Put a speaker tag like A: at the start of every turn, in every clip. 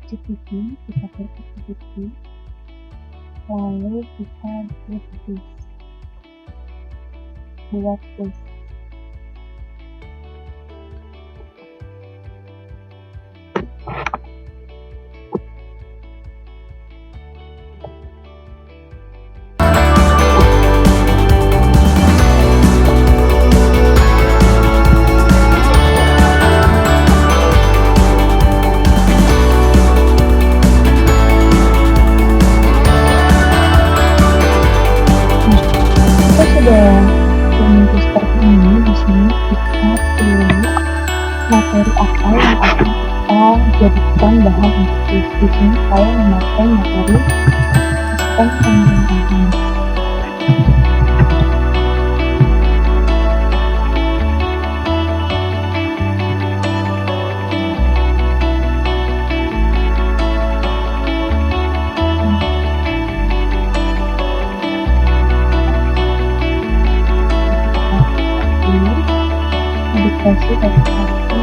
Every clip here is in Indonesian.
A: ChatGPT, kita klik ChatGPT, lalu kita klik this, buat this. Sudah menyentuh seperti ini. Di sini kita pilih materi apa yang akan kita jadikan bahan untuk tulis. Di sini saya memakai materi sistem pemerintahan. Edukasi dari satu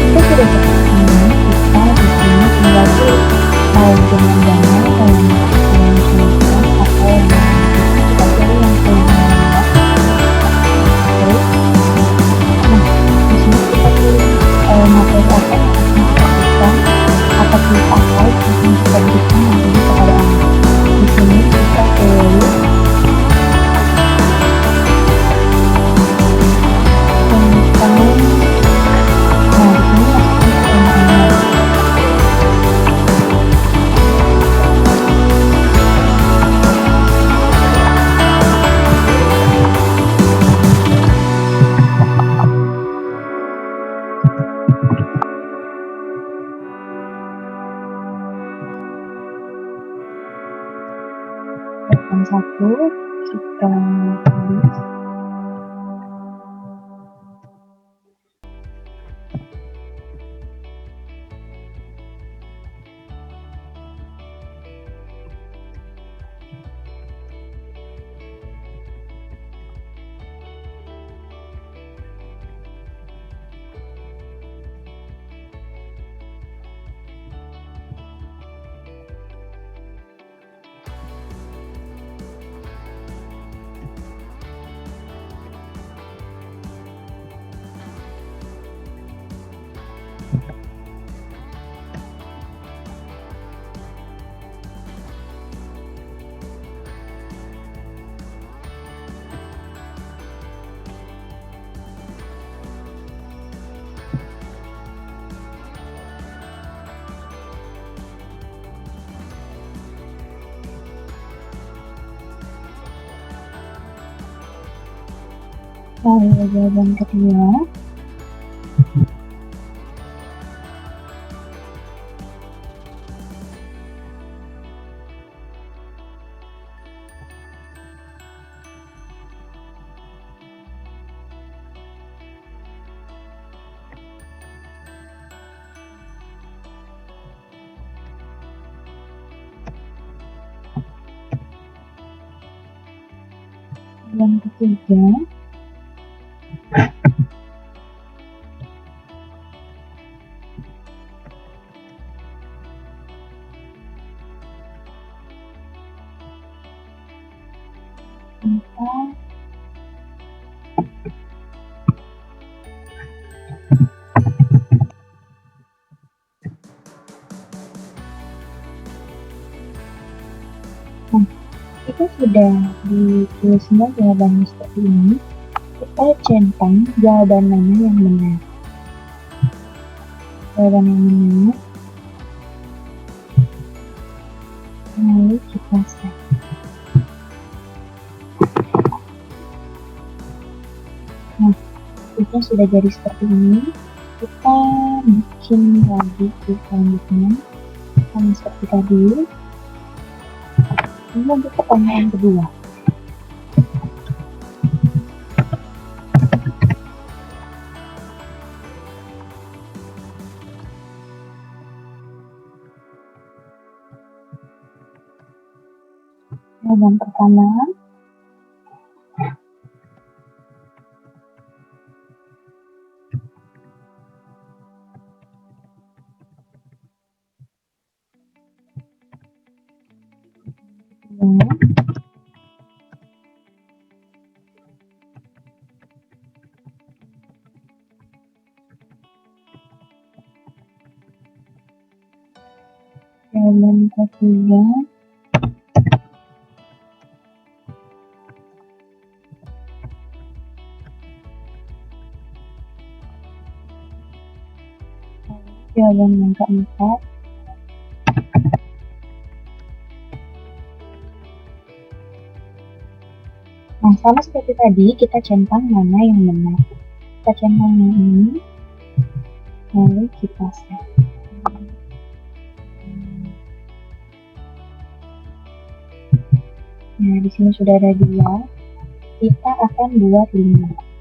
A: kita sudah seperti ini. Kita di sini tinggal pilih mau dengan dana atau yang menunjukkan atau yang kita pilih yang paling rendah. Nah, di sini kita pilih materi apa yang akan kita berikan atau pilih apa yang akan kita berikan nanti kepada anak. Di sini kita pilih tentang, nah di sini masukkan pertanyaannya. Yang satu kita tulis. Lalu jawaban kedua. Yang ketiga. Tentang kita sudah ditulis semua jawabannya seperti ini. Kita centang jawaban mana yang benar. Jawaban yang benar. Lalu kita save. Nah, kita sudah jadi seperti ini. Kita bikin lagi di selanjutnya sama seperti tadi. Ini untuk pertanyaan kedua. Jawaban pertama, jawaban ketiga, jawaban yang keempat, nah sama seperti tadi kita centang mana yang benar. Kita centang yang ini, lalu kita set. Nah di sini sudah ada 2, kita akan buat 5.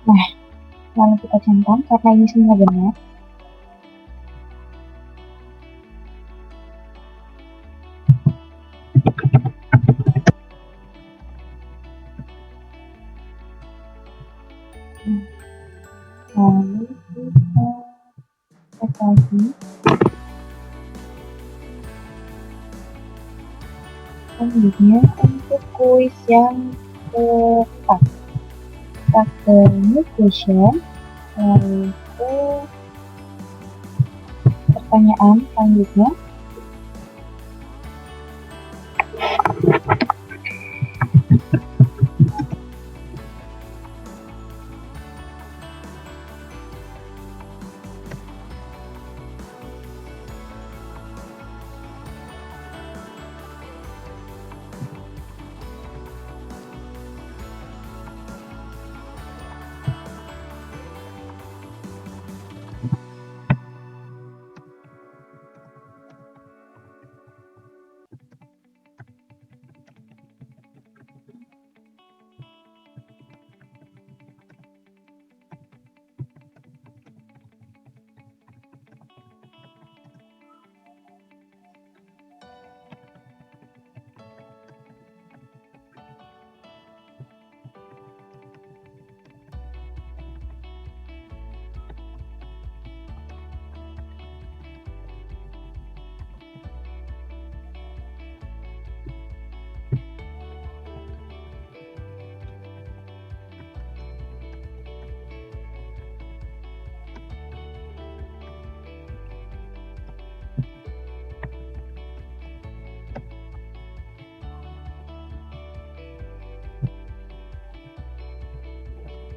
A: Nah, lalu kita centang karena ini semua benar. Lalu kita cek lagi. Selanjutnya untuk kuis yang keempat, kita ke new question, lalu ke pertanyaan selanjutnya.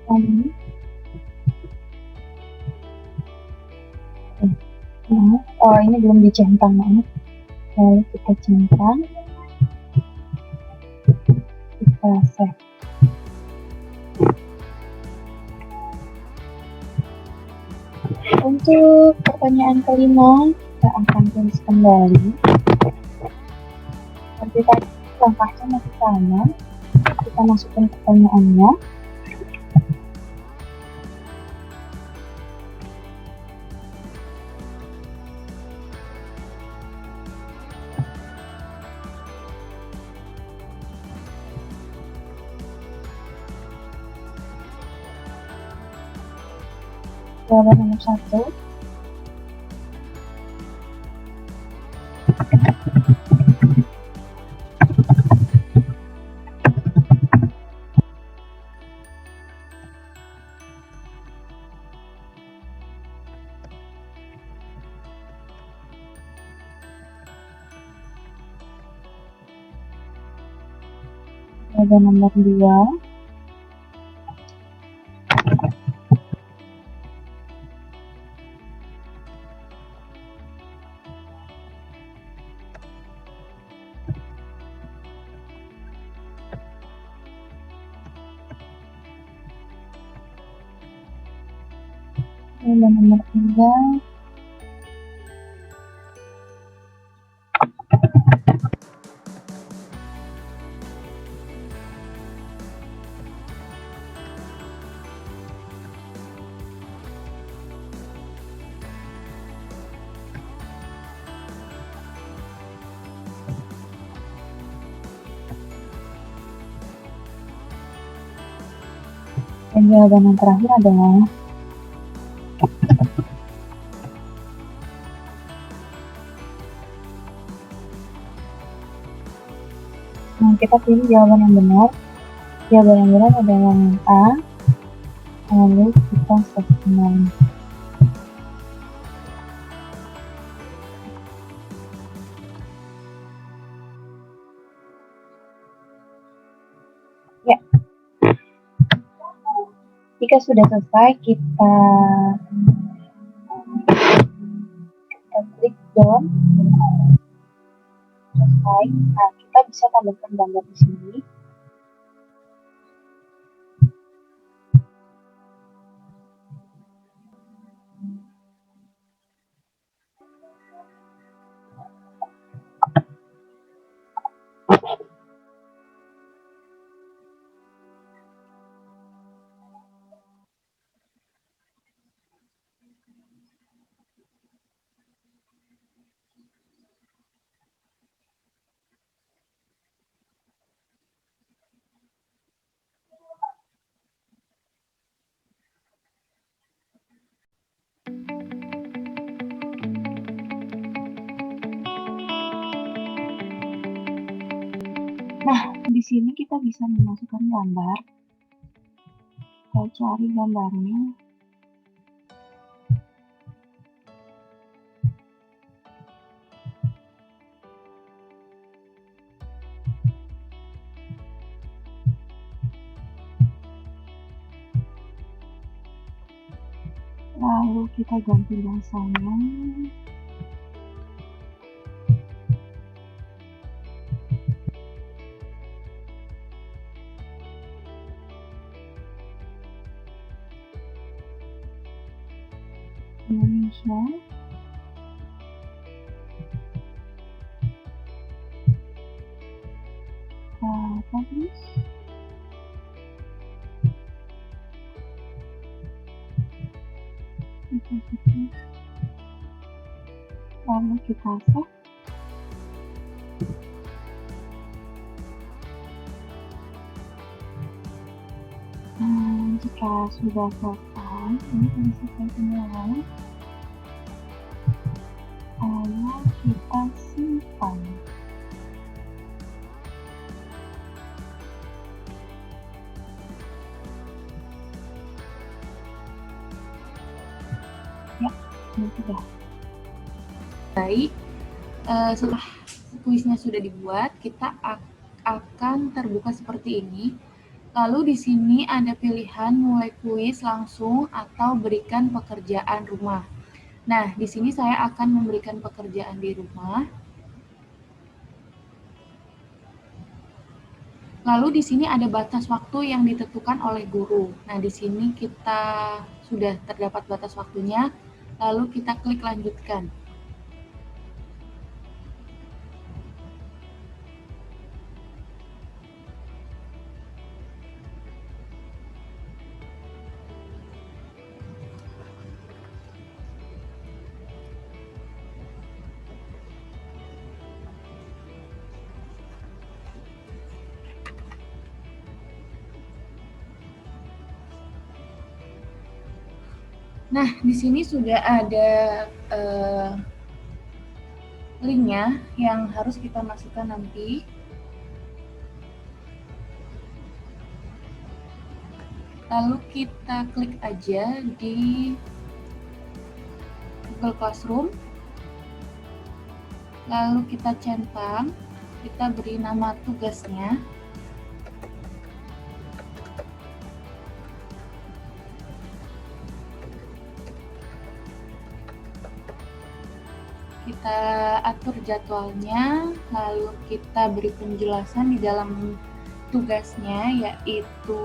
A: Tadi, oh ini belum dicentang, lalu kita centang, kita set. Untuk pertanyaan kelima, kita akan tulis kembali. Seperti tadi, langkahnya masih sama. Kita masukkan pertanyaannya. Jawaban nomor 1. Jawaban nomor 2. Jawaban nomor 3. Dan jawaban yang terakhir adalah kita pilih jawaban yang benar. Jawaban yang benar adalah yang A. Lalu kita cek kembali. Ya. Jika sudah selesai, kita klik done. Selesai. Nah, kita bisa tambahkan gambar di sini. Nah, di sini kita bisa memasukkan gambar. Kita cari gambarnya. Lalu kita ganti bahasanya. Indonesia. Publish. Lalu kita save. Jika sudah selesai, ini kita selesai semua. Lalu kita simpan. Ya, ini sudah.
B: Baik, setelah kuisnya sudah dibuat, kita akan terbuka seperti ini. Lalu di sini ada pilihan mulai kuis langsung atau berikan pekerjaan rumah. Nah, di sini saya akan memberikan pekerjaan di rumah. Lalu di sini ada batas waktu yang ditentukan oleh guru. Nah, di sini kita sudah terdapat batas waktunya, lalu kita klik lanjutkan. Nah, di sini sudah ada linknya yang harus kita masukkan nanti. Lalu kita klik aja di Google Classroom. Lalu kita centang, kita beri nama tugasnya. Kita atur jadwalnya, lalu kita beri penjelasan di dalam tugasnya, yaitu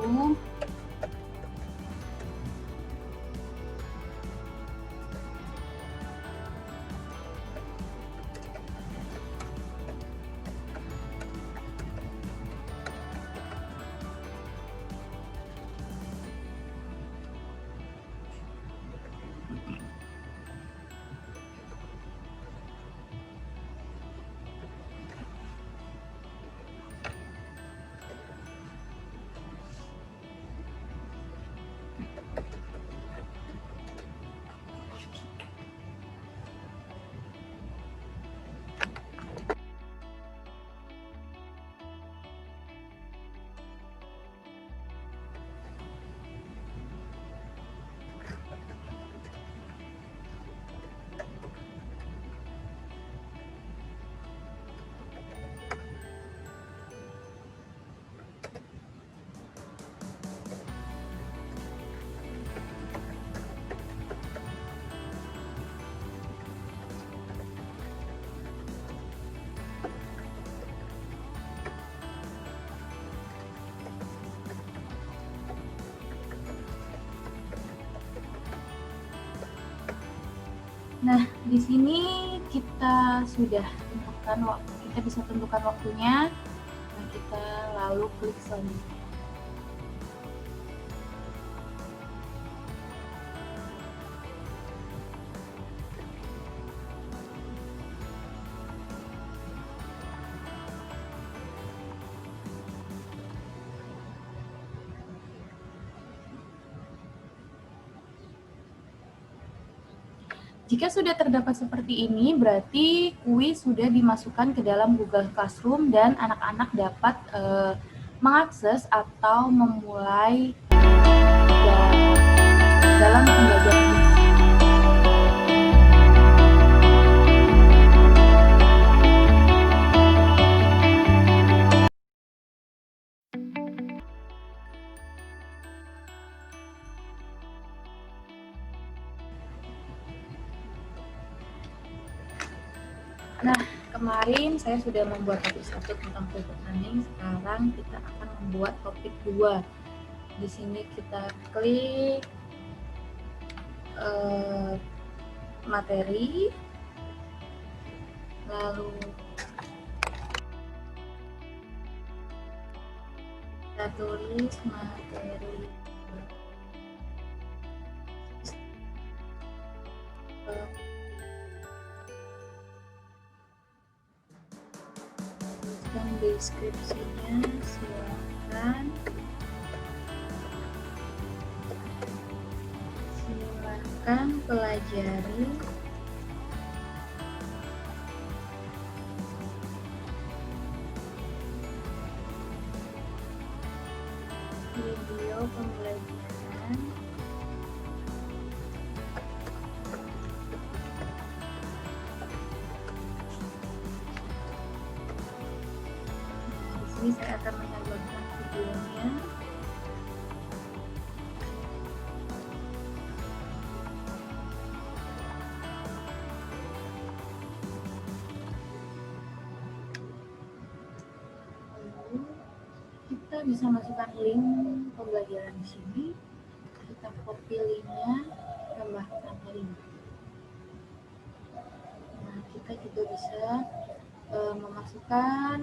B: nah, di sini kita sudah tentukan waktu, kita bisa tentukan waktunya. Nah, kita lalu klik selanjutnya. Jika sudah terdapat seperti ini, berarti kuis sudah dimasukkan ke dalam Google Classroom dan anak-anak dapat mengakses atau memulai dalam pembelajaran. Nah, kemarin saya sudah membuat topik 1 tentang programming. Sekarang kita akan membuat topik 2. Di sini kita klik materi, lalu kita tulis materi dan deskripsinya silakan pelajari video pembelajaran di sini saya akan menambahkan videonya. Kita bisa masukkan link pembelajaran di sini. Kita copy linknya, tambahkan link. Nah, kita juga bisa memasukkan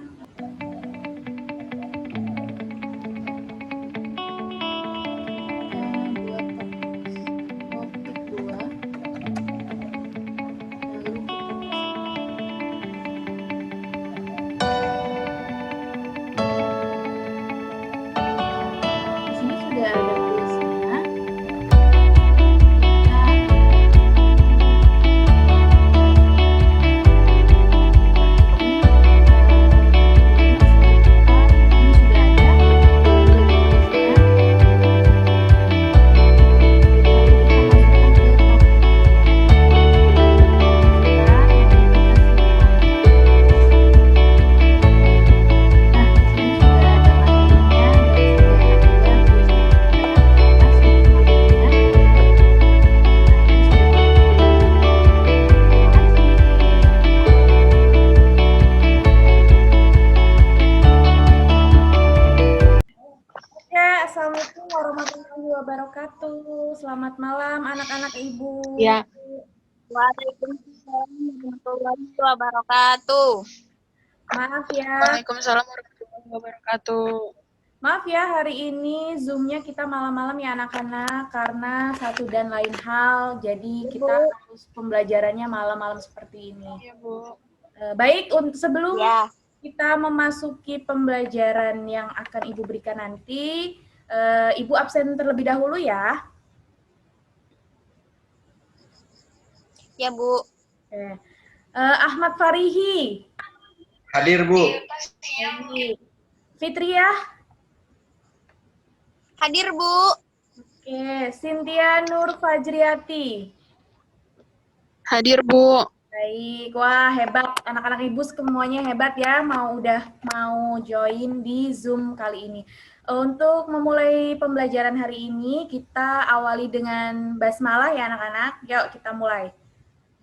C: Selamat malam anak-anak Ibu.
D: Ya.
E: Waalaikumsalam warahmatullahi wabarakatuh.
C: Maaf ya.
D: Waalaikumsalam warahmatullahi wabarakatuh.
C: Maaf ya, hari ini Zoom-nya kita malam-malam ya anak-anak, karena satu dan lain hal, jadi kita harus pembelajarannya malam-malam seperti ini.
D: Iya, Bu.
C: Baik, sebelum
E: Ya.
C: kita memasuki pembelajaran yang akan Ibu berikan nanti, Ibu absen terlebih dahulu ya.
E: Ya, Bu.
C: Ahmad Farihi.
F: Hadir, Bu.
C: Fitriah.
E: Hadir, Bu.
C: Oke, Cynthia Nur Fajriati.
D: Hadir, Bu.
C: Baik, wah hebat. Anak-anak Ibu semuanya hebat ya, udah mau join di Zoom kali ini. Untuk memulai pembelajaran hari ini, kita awali dengan basmalah ya anak-anak. Yuk kita mulai.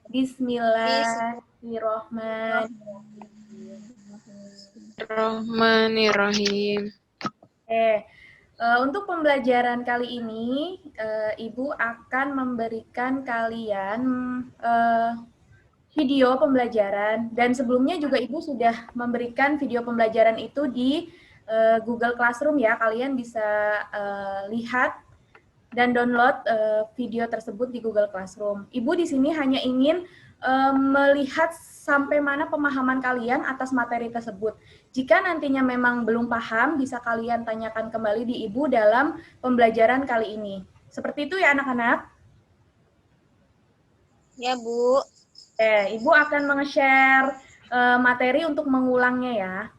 D: Bismillahirrahmanirrahim.
C: Untuk pembelajaran kali ini, Ibu akan memberikan kalian video pembelajaran, dan sebelumnya juga Ibu sudah memberikan video pembelajaran itu di Google Classroom ya. Kalian bisa lihat dan download video tersebut di Google Classroom. Ibu di sini hanya ingin melihat sampai mana pemahaman kalian atas materi tersebut. Jika nantinya memang belum paham, bisa kalian tanyakan kembali di Ibu dalam pembelajaran kali ini. Seperti itu ya anak-anak?
E: Ya, Bu.
C: Ibu akan menge-share materi untuk mengulangnya ya.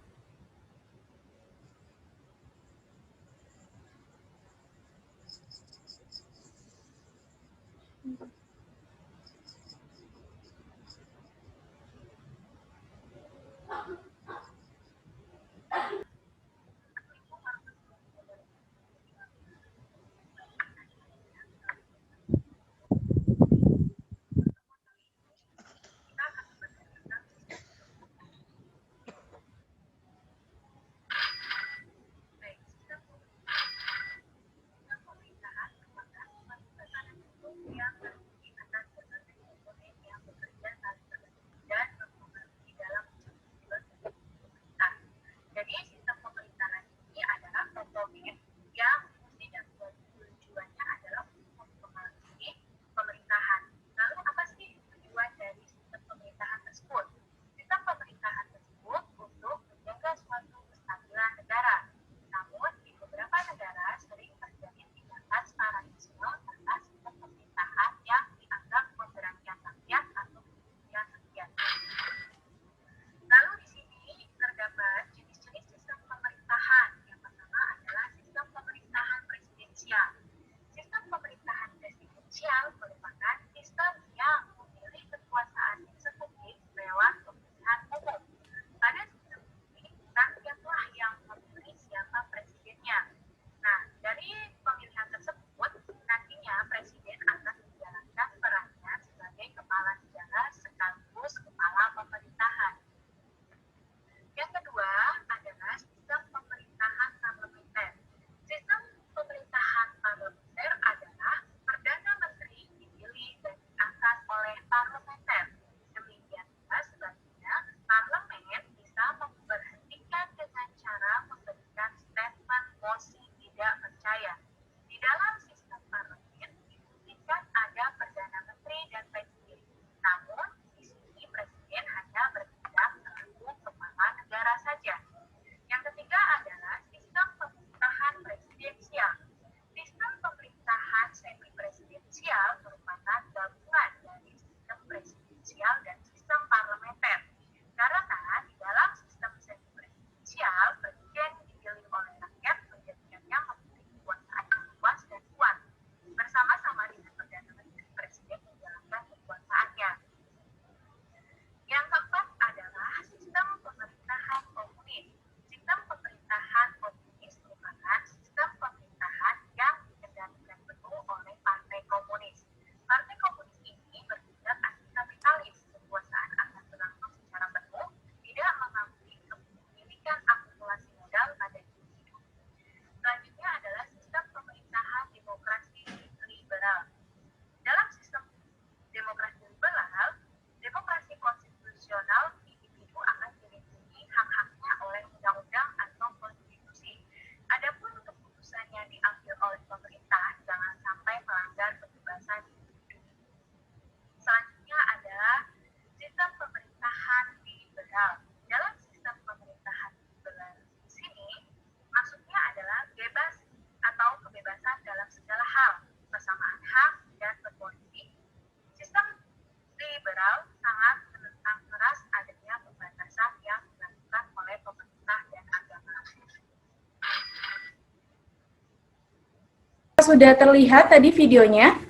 C: presidensial. Dalam sistem pemerintahan sini, maksudnya adalah bebas atau kebebasan dalam segala hal, persamaan hak dan berpolitik. Sistem liberal sangat menentang keras adanya pembatasan yang dilakukan oleh pemerintah dan agama. Sudah terlihat tadi videonya?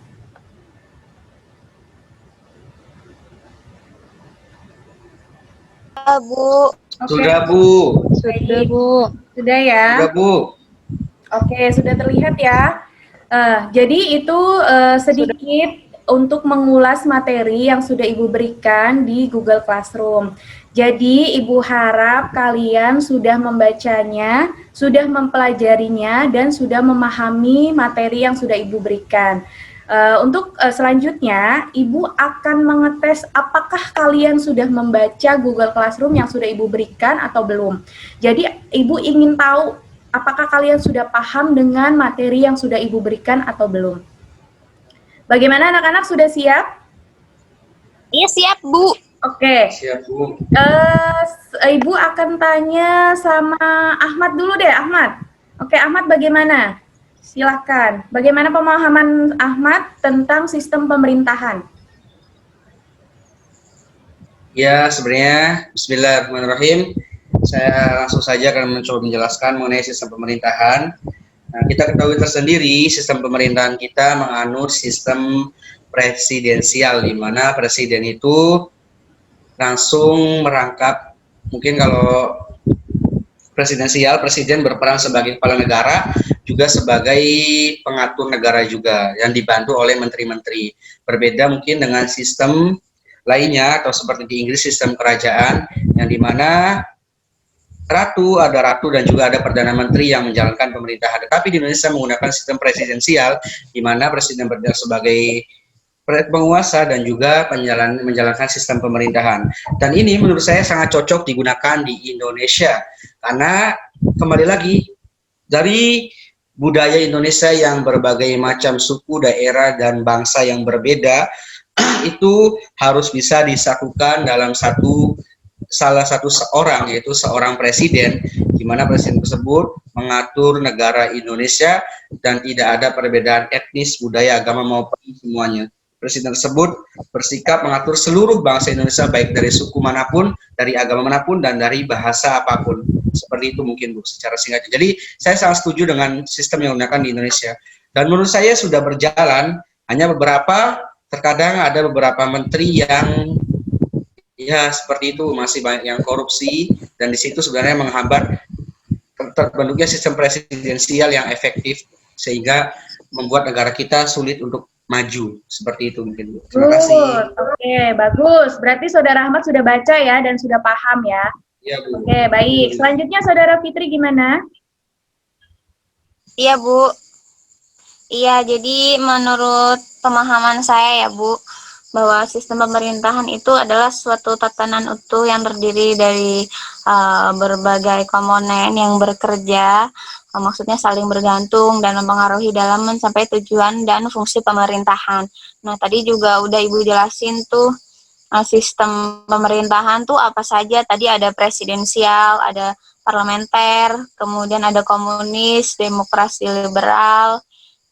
E: Bu.
C: Oke.
F: Sudah, Bu.
B: Sudah, Bu.
C: Sudah ya?
F: Sudah, Bu.
C: Oke, sudah terlihat ya. Jadi itu sedikit untuk mengulas materi yang sudah Ibu berikan di Google Classroom. Jadi Ibu harap kalian sudah membacanya, sudah mempelajarinya, dan sudah memahami materi yang sudah Ibu berikan. Untuk selanjutnya, Ibu akan mengetes apakah kalian sudah membaca Google Classroom yang sudah Ibu berikan atau belum. Jadi Ibu ingin tahu apakah kalian sudah paham dengan materi yang sudah Ibu berikan atau belum? Bagaimana anak-anak, sudah siap?
E: Iya siap, Bu.
C: Oke.
F: Siap, Bu.
C: Ibu akan tanya sama Ahmad dulu deh, Ahmad. Oke, Ahmad bagaimana? Silakan. Bagaimana pemahaman Ahmad tentang sistem pemerintahan?
F: Ya, sebenarnya bismillahirrahmanirrahim. Saya langsung saja akan mencoba menjelaskan mengenai sistem pemerintahan. Nah, kita ketahui tersendiri sistem pemerintahan kita menganut sistem presidensial, di mana presiden itu langsung merangkap, mungkin kalau presidensial, presiden berperan sebagai kepala negara, juga sebagai pengatur negara juga, yang dibantu oleh menteri-menteri. Berbeda mungkin dengan sistem lainnya, atau seperti di Inggris sistem kerajaan, yang dimana ada ratu dan juga ada perdana menteri yang menjalankan pemerintahan. Tetapi di Indonesia menggunakan sistem presidensial, di mana presiden bertindak sebagai penguasa dan juga menjalankan sistem pemerintahan. Dan ini menurut saya sangat cocok digunakan di Indonesia, karena kembali lagi dari budaya Indonesia yang berbagai macam suku, daerah, dan bangsa yang berbeda, itu harus bisa disatukan dalam salah satu seorang, yaitu seorang presiden, di mana presiden tersebut mengatur negara Indonesia dan tidak ada perbedaan etnis, budaya, agama maupun semuanya. Presiden tersebut bersikap mengatur seluruh bangsa Indonesia, baik dari suku manapun, dari agama manapun, dan dari bahasa apapun. Seperti itu mungkin, Bu, secara singkatnya. Jadi saya sangat setuju dengan sistem yang digunakan di Indonesia. Dan menurut saya sudah berjalan, hanya terkadang ada beberapa menteri yang ya seperti itu, masih banyak yang korupsi, dan di situ sebenarnya menghambat terbentuknya sistem presidensial yang efektif, sehingga membuat negara kita sulit untuk maju. Seperti itu mungkin, Bu. Terima kasih.
C: Oke, bagus. Berarti Saudara Ahmad sudah baca ya dan sudah paham ya.
F: Iya, Bu.
C: Oke, baik. Selanjutnya Saudara Fitri gimana?
E: Iya, Bu. Iya, jadi menurut pemahaman saya ya, Bu, bahwa sistem pemerintahan itu adalah suatu tatanan utuh yang terdiri dari berbagai komponen yang bekerja, maksudnya saling bergantung dan mempengaruhi dalam mencapai tujuan dan fungsi pemerintahan. Nah, tadi juga udah Ibu jelasin tuh sistem pemerintahan tuh apa saja. Tadi ada presidensial, ada parlementer, kemudian ada komunis, demokrasi liberal.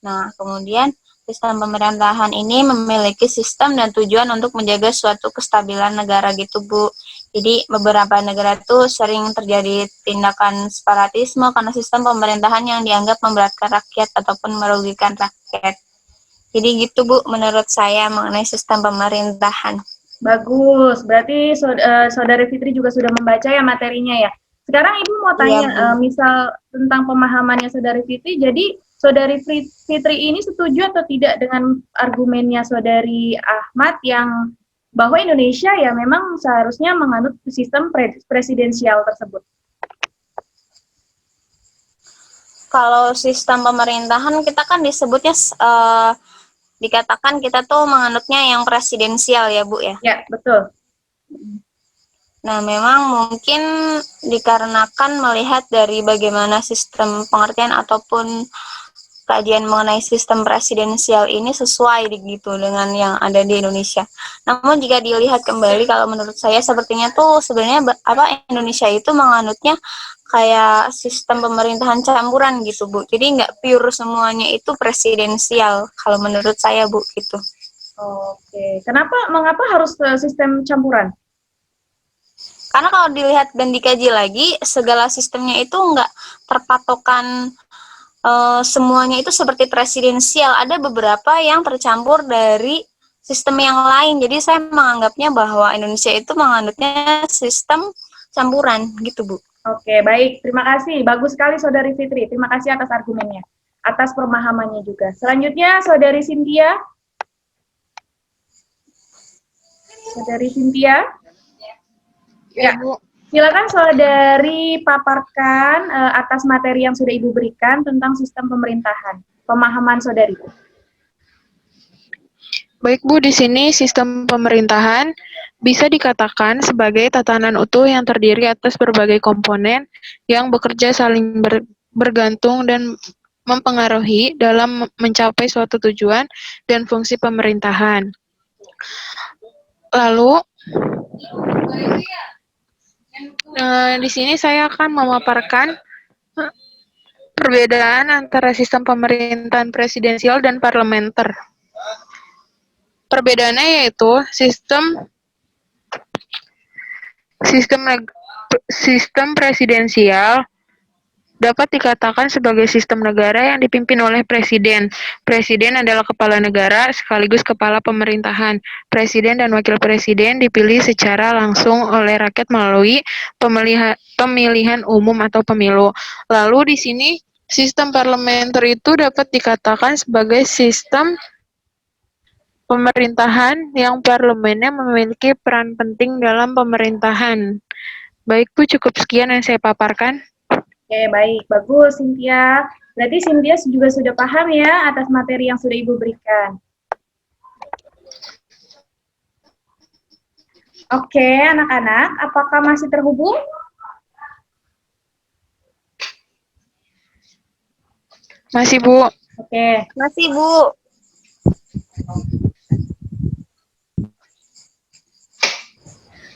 E: Nah, kemudian sistem pemerintahan ini memiliki sistem dan tujuan untuk menjaga suatu kestabilan negara gitu, Bu. Jadi beberapa negara tuh sering terjadi tindakan separatisme karena sistem pemerintahan yang dianggap memberatkan rakyat ataupun merugikan rakyat. Jadi gitu, Bu, menurut saya mengenai sistem pemerintahan.
C: Bagus. Berarti Saudari Fitri juga sudah membaca ya materinya ya. Sekarang Ibu mau tanya misal tentang pemahamannya Saudari Fitri. Jadi Saudari Fitri ini setuju atau tidak dengan argumennya Saudari Ahmad yang bahwa Indonesia ya memang seharusnya menganut sistem presidensial tersebut?
E: Kalau sistem pemerintahan kita kan disebutnya dikatakan kita tuh menganutnya yang presidensial ya, Bu ya?
C: Ya, betul.
E: Nah, memang mungkin dikarenakan melihat dari bagaimana sistem pengertian ataupun kajian mengenai sistem presidensial ini sesuai gitu dengan yang ada di Indonesia. Namun jika dilihat kembali, kalau menurut saya sepertinya tuh sebenarnya Indonesia itu menganutnya kayak sistem pemerintahan campuran gitu, Bu. Jadi nggak pure semuanya itu presidensial kalau menurut saya, Bu, gitu.
C: Oke, mengapa harus sistem campuran?
E: Karena kalau dilihat dan dikaji lagi, segala sistemnya itu nggak terpatokan semuanya itu seperti presidensial. Ada beberapa yang tercampur dari sistem yang lain. Jadi saya menganggapnya bahwa Indonesia itu menganutnya sistem campuran gitu, Bu.
C: Oke, baik. Terima kasih. Bagus sekali Saudari Fitri. Terima kasih atas argumennya, atas pemahamannya juga. Selanjutnya Saudari Cynthia. Saudari Cynthia. Ya,
D: Bu.
C: silakan Saudari paparkan atas materi yang sudah Ibu berikan tentang sistem pemerintahan. Pemahaman Saudari.
D: Baik Bu, di sini sistem pemerintahan bisa dikatakan sebagai tatanan utuh yang terdiri atas berbagai komponen yang bekerja saling bergantung dan mempengaruhi dalam mencapai suatu tujuan dan fungsi pemerintahan. Lalu, di sini saya akan memaparkan perbedaan antara sistem pemerintahan presidensial dan parlementer. Perbedaannya yaitu sistem presidensial dapat dikatakan sebagai sistem negara yang dipimpin oleh presiden. Presiden adalah kepala negara sekaligus kepala pemerintahan. Presiden dan wakil presiden dipilih secara langsung oleh rakyat melalui pemilihan umum atau pemilu. Lalu di sini sistem parlementer itu dapat dikatakan sebagai sistem pemerintahan yang parlemennya memiliki peran penting dalam pemerintahan. Baik Bu, cukup sekian yang saya paparkan.
C: Oke, baik. Bagus, Cynthia. Berarti Cynthia juga sudah paham ya atas materi yang sudah Ibu berikan. Oke, anak-anak, apakah masih terhubung?
D: Masih Bu.
C: Oke.
E: Masih, Bu.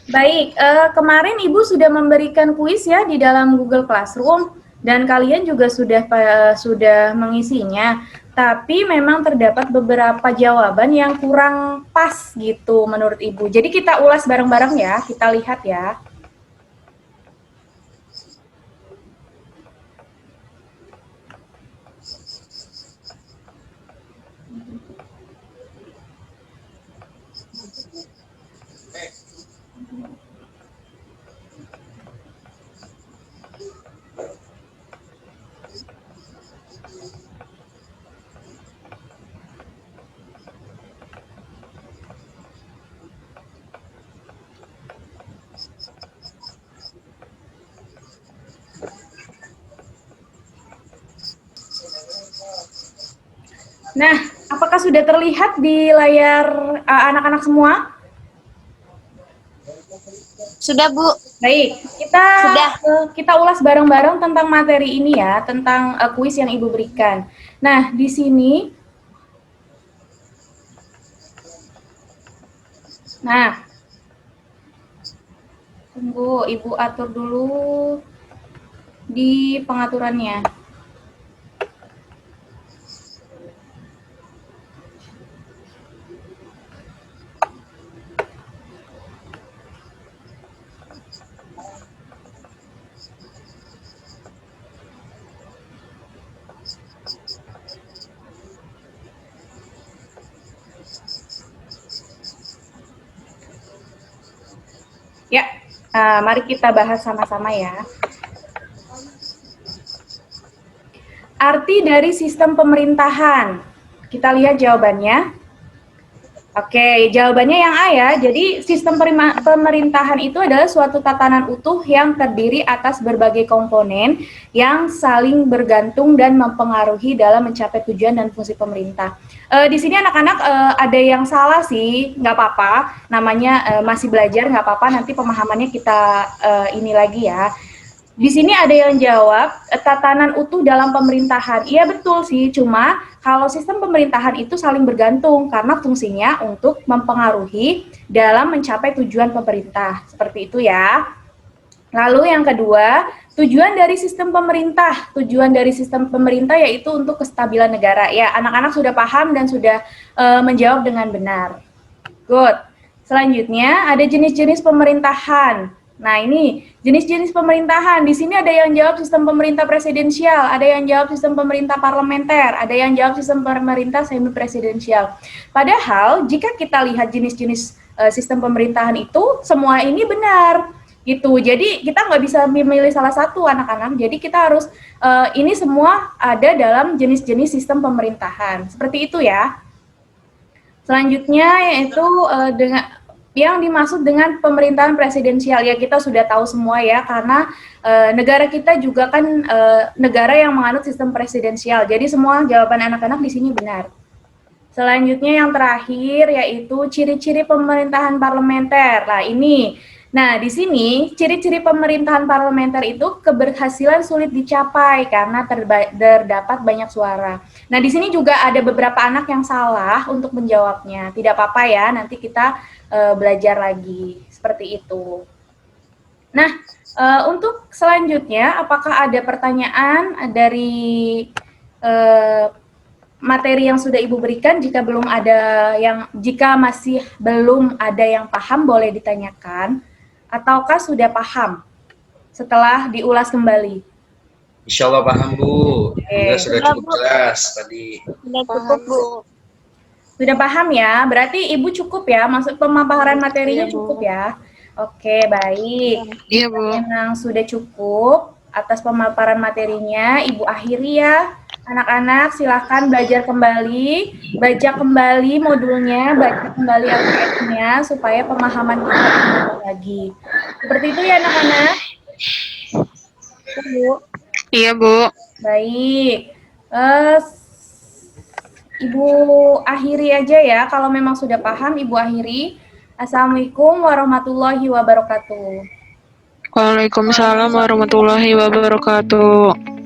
C: Baik, kemarin Ibu sudah memberikan kuis ya di dalam Google Classroom dan kalian juga sudah mengisinya. Tapi memang terdapat beberapa jawaban yang kurang pas gitu menurut Ibu. Jadi kita ulas bareng-bareng ya, kita lihat ya. Nah, apakah sudah terlihat di layar anak-anak semua?
E: Sudah, Bu.
C: Baik, kita ulas bareng-bareng tentang materi ini ya, tentang kuis yang Ibu berikan. Nah, di sini, tunggu Ibu atur dulu di pengaturannya. Ya, mari kita bahas sama-sama ya. Arti dari sistem pemerintahan. Kita lihat jawabannya. Oke, jawabannya yang A ya. Jadi sistem pemerintahan itu adalah suatu tatanan utuh yang terdiri atas berbagai komponen yang saling bergantung dan mempengaruhi dalam mencapai tujuan dan fungsi pemerintah. Di sini anak-anak ada yang salah sih, nggak apa-apa. Namanya masih belajar, nggak apa-apa. Nanti pemahamannya kita ini lagi ya. Di sini ada yang jawab, tatanan utuh dalam pemerintahan. Iya betul sih, cuma kalau sistem pemerintahan itu saling bergantung karena fungsinya untuk mempengaruhi dalam mencapai tujuan pemerintah. Seperti itu ya. Lalu yang kedua, tujuan dari sistem pemerintah. Tujuan dari sistem pemerintah yaitu untuk kestabilan negara. Ya, anak-anak sudah paham dan sudah menjawab dengan benar. Good. Selanjutnya ada jenis-jenis pemerintahan. Nah, ini jenis-jenis pemerintahan. Di sini ada yang jawab sistem pemerintah presidensial, ada yang jawab sistem pemerintah parlementer, ada yang jawab sistem pemerintah semi presidensial. Padahal jika kita lihat jenis-jenis sistem pemerintahan itu, semua ini benar. Gitu. Jadi kita nggak bisa memilih salah satu anak-anak. Jadi kita harus ini semua ada dalam jenis-jenis sistem pemerintahan. Seperti itu ya. Selanjutnya yaitu dengan yang dimaksud dengan pemerintahan presidensial, ya kita sudah tahu semua ya, karena negara kita juga kan negara yang menganut sistem presidensial. Jadi semua jawaban anak-anak di sini benar. Selanjutnya yang terakhir yaitu ciri-ciri pemerintahan parlementer. Nah, di sini ciri-ciri pemerintahan parlementer itu keberhasilan sulit dicapai karena terdapat banyak suara. Nah, di sini juga ada beberapa anak yang salah untuk menjawabnya. Tidak apa-apa ya, nanti kita belajar lagi seperti itu. Nah, untuk selanjutnya, apakah ada pertanyaan dari materi yang sudah Ibu berikan? Jika masih belum ada yang paham, boleh ditanyakan. Ataukah sudah paham setelah diulas kembali?
F: Insya Allah paham, Bu. Sudah cukup jelas tadi.
E: Sudah cukup, Bu.
C: Sudah paham ya? Berarti Ibu cukup ya? Maksud pemaparan materinya cukup ya? Oke, baik.
D: Iya, Bu.
C: Memang sudah cukup atas pemaparan materinya. Ibu akhiri ya. Anak-anak silahkan belajar kembali, baca kembali modulnya, baca kembali LPS-nya supaya pemahaman kita lebih lagi. Seperti itu ya anak-anak? Bu.
D: Iya, Bu.
C: Baik. Ibu akhiri aja ya, kalau memang sudah paham Ibu akhiri. Assalamualaikum warahmatullahi wabarakatuh.
D: Waalaikumsalam warahmatullahi wabarakatuh.